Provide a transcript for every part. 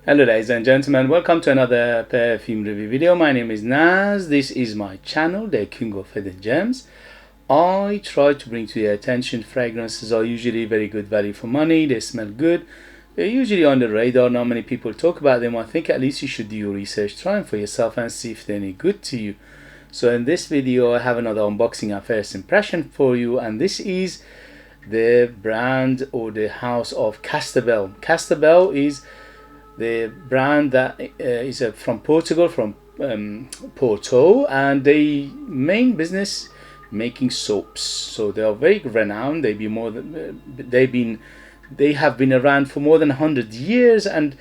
Hello ladies and gentlemen, welcome to another perfume review video. My name is Naz. This is my channel, the King of Hidden Gems. I try to bring to your attention fragrances are usually very good value for money. They smell good. They're usually on the radar. Not many people talk about them. I think at least you should do your research, try them for yourself and see if they're any good to you. So in this video I have another unboxing and first impression for you, and this is the brand or the house of Castelbel. Castelbel is the brand that is from Portugal, from Porto, and they main business making soaps. So they are very renowned. They have been around for more than 100 years, and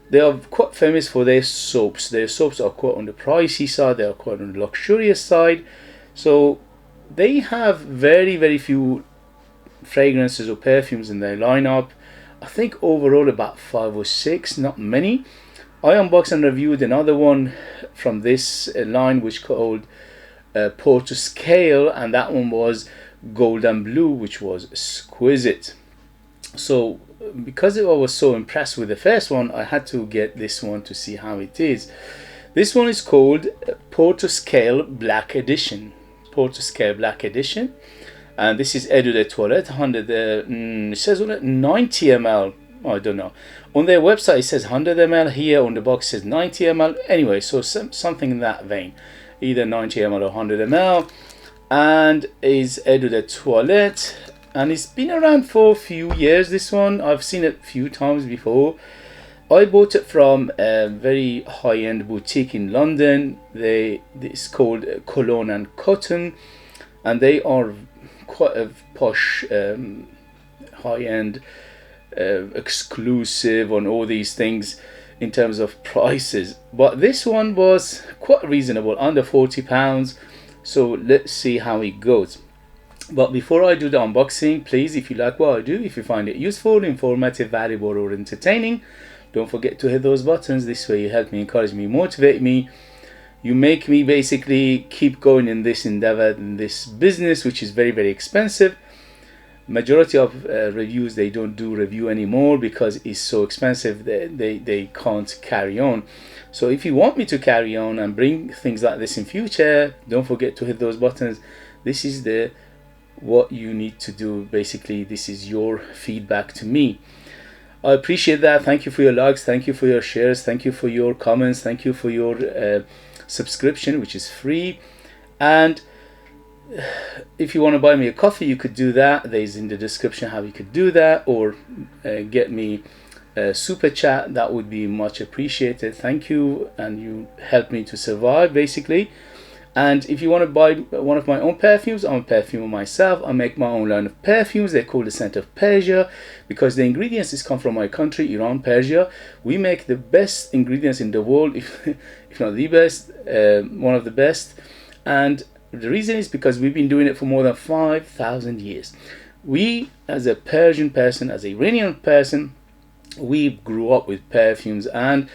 they are quite famous for their soaps. Their soaps are quite on the pricey side. They are quite on the luxurious side. So they have very few fragrances or perfumes in their lineup. I think overall about 5 or 6, not many. I unboxed and reviewed another one from this line which called Portus Cale, and that one was golden blue, which was exquisite. So because I was so impressed with the first one, I had to get this one to see how it is. This one is called Portus Cale Black Edition. Portus Cale Black Edition. And this is Eau de Toilette, 100, it says 90 ml, I don't know. On their website it says 100 ml, here on the box it says 90 ml. Anyway, so something in that vein, either 90 ml or 100 ml. And is Eau de Toilette, and it's been around for a few years, this one. I've seen it a few times before. I bought it from a very high-end boutique in London. It's called Cologne and Cotton, and they are quite a posh, high-end, exclusive on all these things in terms of prices. But this one was quite reasonable, under £40. So let's see how it goes. But before I do the unboxing, please, if you like what I do, if you find it useful, informative, valuable or entertaining, don't forget to hit those buttons. This way you help me, encourage me, motivate me. You make me basically keep going in this endeavor, in this business, which is very expensive. Majority of reviews, they don't do review anymore because it's so expensive. They can't carry on. So if you want me to carry on and bring things like this in future, don't forget to hit those buttons. This is what you need to do. Basically, this is your feedback to me. I appreciate that. Thank you for your likes, thank you for your shares, thank you for your comments, thank you for your subscription, which is free. And if you want to buy me a coffee, you could do that. There's in the description how you could do that, or get me a super chat. That would be much appreciated. Thank you, and you help me to survive basically. And if you want to buy one of my own perfumes, I'm a perfumer myself. I make my own line of perfumes. They're called the scent of Persia because the ingredients come from my country, Iran, Persia. We make the best ingredients in the world, if not the best, one of the best. And the reason is because we've been doing it for more than 5,000 years. We, as a Persian person, as an Iranian person, we grew up with perfumes, and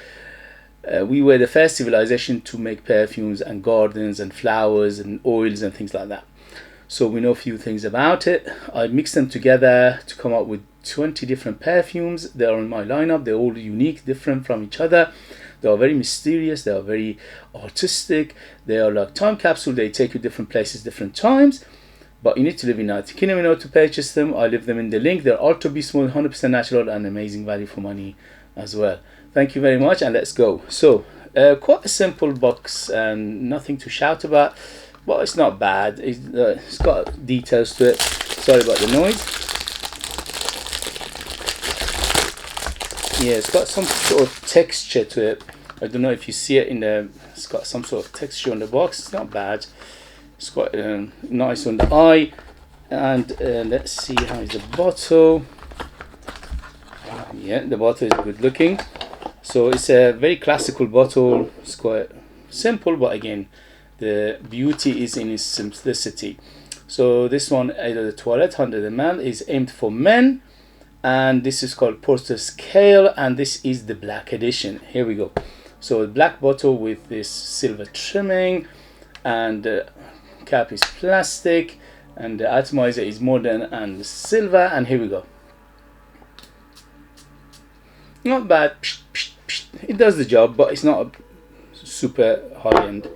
we were the first civilization to make perfumes and gardens and flowers and oils and things like that. So we know a few things about it. I mixed them together to come up with 20 different perfumes. They are in my lineup. They're all unique, different from each other. They are very mysterious. They are very artistic. They are like time capsule. They take you different places, different times. But you need to live in United Kingdom in order to purchase them. I leave them in the link. They're ultra be small, 100% natural, and amazing value for money as well. Thank you very much, and let's go. So quite a simple box and nothing to shout about, but it's not bad. It's got details to it. Sorry about the noise. Yeah, it's got some sort of texture to it. I don't know if you see it in the, it's got some sort of texture on the box. It's not bad. It's quite nice on the eye. And let's see how is the bottle. Yeah, the bottle is good looking. So it's a very classical bottle. It's quite simple, but again, the beauty is in its simplicity. So this one, Eau de Toilette, 100 ml, is aimed for men, and this is called Portus Cale, and this is the black edition. Here we go. So a black bottle with this silver trimming, and the cap is plastic, and the atomizer is modern and silver. And here we go. Not bad. it does the job, but it's not super high end.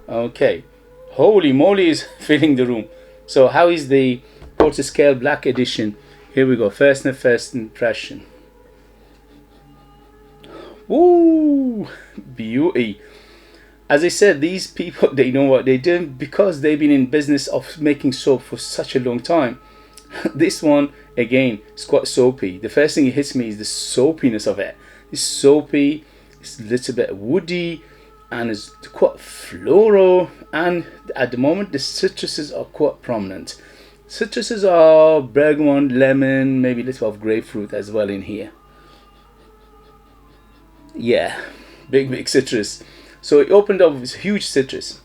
Okay, holy moly, is filling the room. So how is the Portus Cale Black Edition? Here we go. First impression. Woo, beauty. As I said, these people, they know what they're doing because they've been in business of making soap for such a long time. This one, again, is quite soapy. The first thing that hits me is the soapiness of it. It's soapy, it's a little bit woody, and it's quite floral. And at the moment, the citruses are quite prominent. Citruses are bergamot, lemon, maybe a little of grapefruit as well in here. Yeah, big citrus. So it opened up with huge citrus,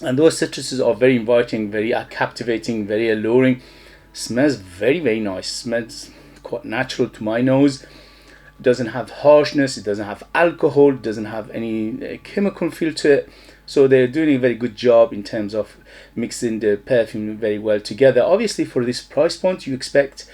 and those citruses are very inviting, very captivating, very alluring. Smells very nice. Smells quite natural to my nose. It doesn't have harshness, it doesn't have alcohol, it doesn't have any chemical feel to it. So they're doing a very good job in terms of mixing the perfume very well together. Obviously for this price point you expect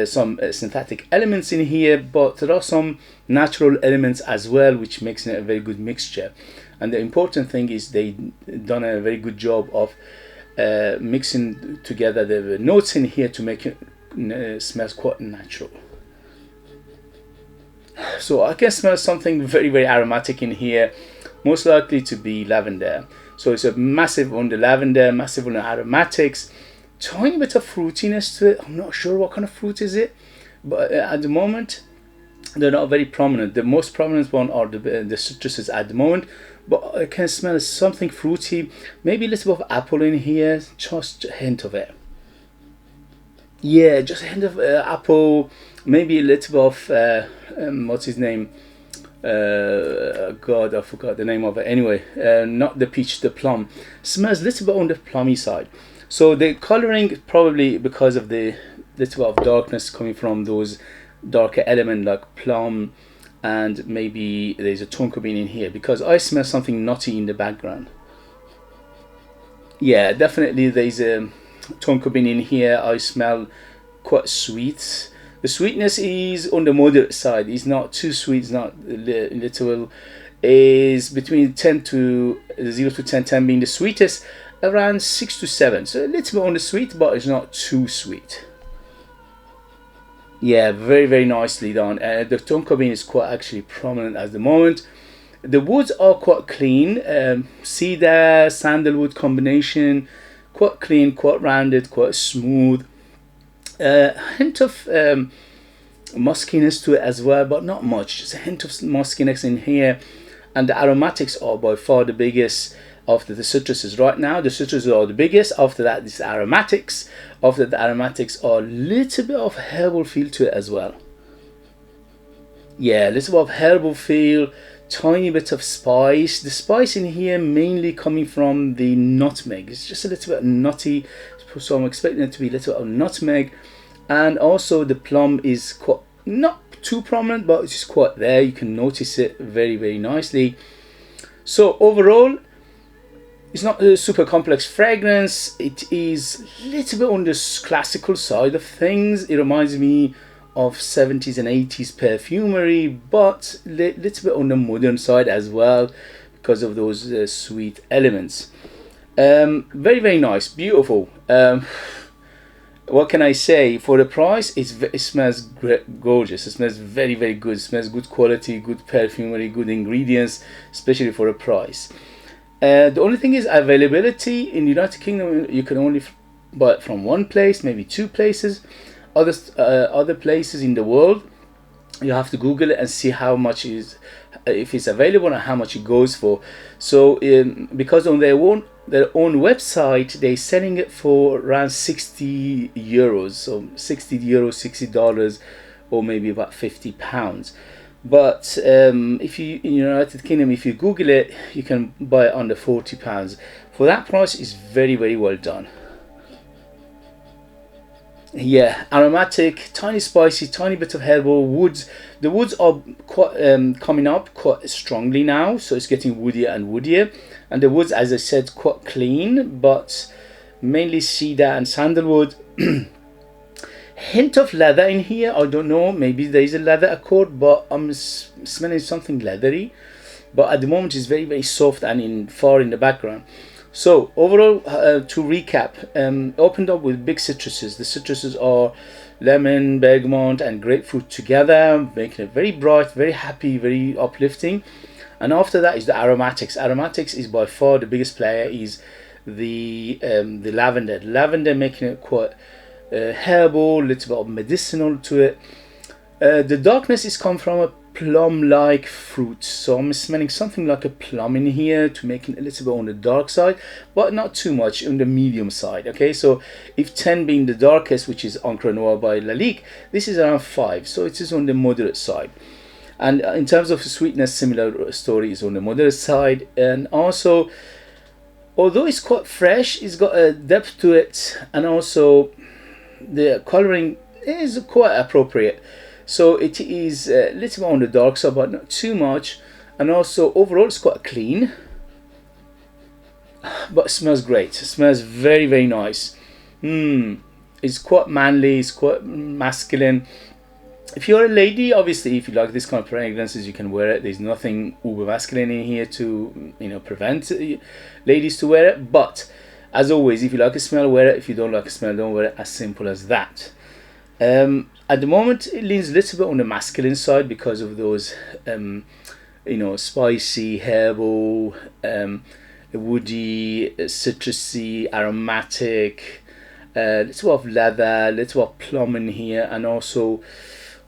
some synthetic elements in here, but there are some natural elements as well, which makes it a very good mixture. And the important thing is they done a very good job of mixing together the notes in here to make it smells quite natural. So I can smell something very aromatic in here, most likely to be lavender. So it's a massive on the lavender, massive on the aromatics, tiny bit of fruitiness to it. I'm not sure what kind of fruit is it, but at the moment they're not very prominent. The most prominent one are the citruses at the moment, but I can smell something fruity, maybe a little bit of apple in here, just a hint of it. Yeah, just a hint of apple, maybe a little bit of what's his name, God, I forgot the name of it. Anyway, not the peach, the plum. Smells a little bit on the plummy side. So the coloring, probably because of the little bit of darkness coming from those darker element like plum, and maybe there's a tonka bean in here, because I smell something nutty in the background. Yeah, definitely there's a tonka bean in here. I smell quite sweet. The sweetness is on the moderate side. It's not too sweet, it's not little. Is between 10 to 0 to 10, 10 being the sweetest, around 6 to 7. So a little bit on the sweet, but it's not too sweet. Yeah, very nicely done. The tonka bean is quite actually prominent at the moment. The woods are quite clean. Cedar, sandalwood combination, quite clean, quite rounded, quite smooth. A hint of muskiness to it as well, but not much. Just a hint of muskiness in here. And the aromatics are by far the biggest after the citruses. Right now the citruses are the biggest. After that it's aromatics. After the aromatics are a little bit of herbal feel to it as well. Yeah, a little bit of herbal feel, tiny bit of spice. The spice in here mainly coming from the nutmeg. It's just a little bit nutty, so I'm expecting it to be a little bit of nutmeg. And also the plum is quite not too prominent, but it's just quite there. You can notice it very nicely. So overall, it's not a super complex fragrance. It is a little bit on the classical side of things. It reminds me of 70s and 80s perfumery, but a little bit on the modern side as well because of those sweet elements. Very nice, beautiful. What can I say? For the price, it smells gorgeous. It smells very good. It smells good quality, good perfumery, good ingredients, especially for a price. The only thing is availability in the United Kingdom. You can only buy it from one place, maybe two places. Other places in the world, you have to Google it and see how much is, if it's available and how much it goes for. So because on their own website, they're selling it for around 60 euros. So 60 euros, $60, or maybe about £50. But if you in the United Kingdom, if you Google it, you can buy it under £40. For that price, is very well done. Yeah, aromatic, tiny spicy, tiny bit of herbal woods. The woods are quite coming up quite strongly now, so it's getting woodier and woodier. And the woods, as I said, quite clean, but mainly cedar and sandalwood. hint of leather in here. I don't know, maybe there is a leather accord, but I'm smelling something leathery. But at the moment it's very, very soft and far in the background. So overall, to recap, opened up with big citruses. The citruses are lemon, bergamot and grapefruit together, making it very bright, very happy, very uplifting. And after that is the aromatics. Aromatics is by far the biggest player, is the lavender. Lavender making it quite herbal, little bit of medicinal to it. The darkness is come from a plum-like fruit, so I'm smelling something like a plum in here, to make it a little bit on the dark side, but not too much, on the medium side. Okay, so if 10 being the darkest, which is Encre Noire by Lalique, this is around 5, so it is on the moderate side. And in terms of sweetness, similar story, is on the moderate side. And also, although it's quite fresh, it's got a depth to it, and also the coloring is quite appropriate. So it is a little bit on the dark side, but not too much. And also overall it's quite clean, but it smells great. It smells very, very nice. It's quite manly, it's quite masculine. If you're a lady, obviously, if you like this kind of fragrances, you can wear it. There's nothing uber masculine in here to, you know, prevent ladies to wear it. But as always, if you like a smell, wear it. If you don't like a smell, don't wear it. As simple as that. At the moment, it leans a little bit on the masculine side because of those, you know, spicy, herbal, woody, citrusy, aromatic, little of leather, little of plum in here, and also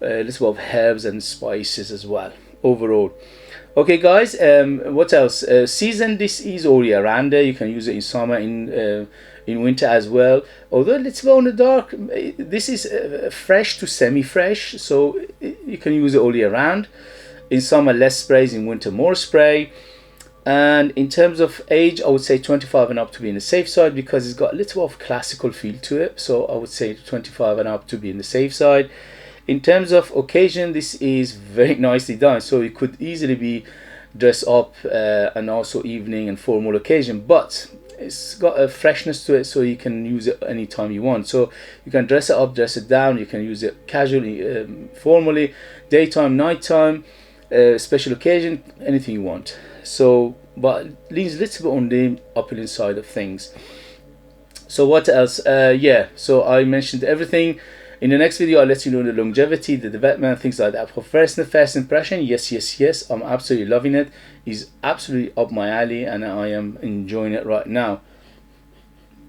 a little of herbs and spices as well overall. Okay guys, what else? Season, this is all year round. You can use it in summer, in winter as well, although a little bit on the dark. This is fresh to semi-fresh, so you can use it all year round. In summer less sprays, in winter more spray. And in terms of age, I would say 25 and up to be in the safe side, because it's got a little of classical feel to it, so I would say 25 and up to be in the safe side. In terms of occasion, this is very nicely done, so it could easily be dressed up and also evening and formal occasion, but it's got a freshness to it, so you can use it anytime you want. So you can dress it up, dress it down, you can use it casually, formally, daytime, nighttime, special occasion, anything you want. So, but it leans a little bit on the upper side of things. So what else? Yeah, so I mentioned everything. In the next video, I'll let you know the longevity, the development, things like that. For first impression, yes, I'm absolutely loving it. It's absolutely up my alley, and I am enjoying it right now.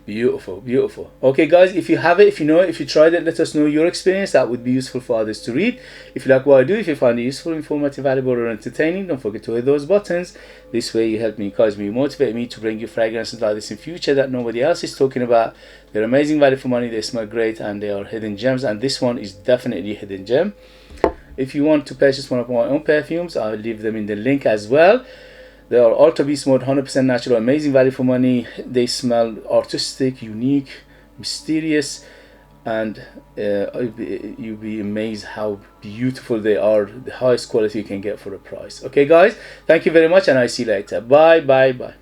Beautiful, beautiful. Okay guys, if you have it, if you know it, if you tried it, let us know your experience. That would be useful for others to read. If you like what I do, if you find it useful, informative, valuable or entertaining, don't forget to hit those buttons. This way you help me, encourage me, motivate me to bring you fragrances like this in future that nobody else is talking about. They're amazing value for money, they smell great, and they are hidden gems, and this one is definitely a hidden gem. If you want to purchase one of my own perfumes, I'll leave them in the link as well. They are Ultra Beast Mode, 100% natural, amazing value for money. They smell artistic, unique, mysterious, and you'll be amazed how beautiful they are. The highest quality you can get for a price. Okay guys, thank you very much, and I see you later. Bye.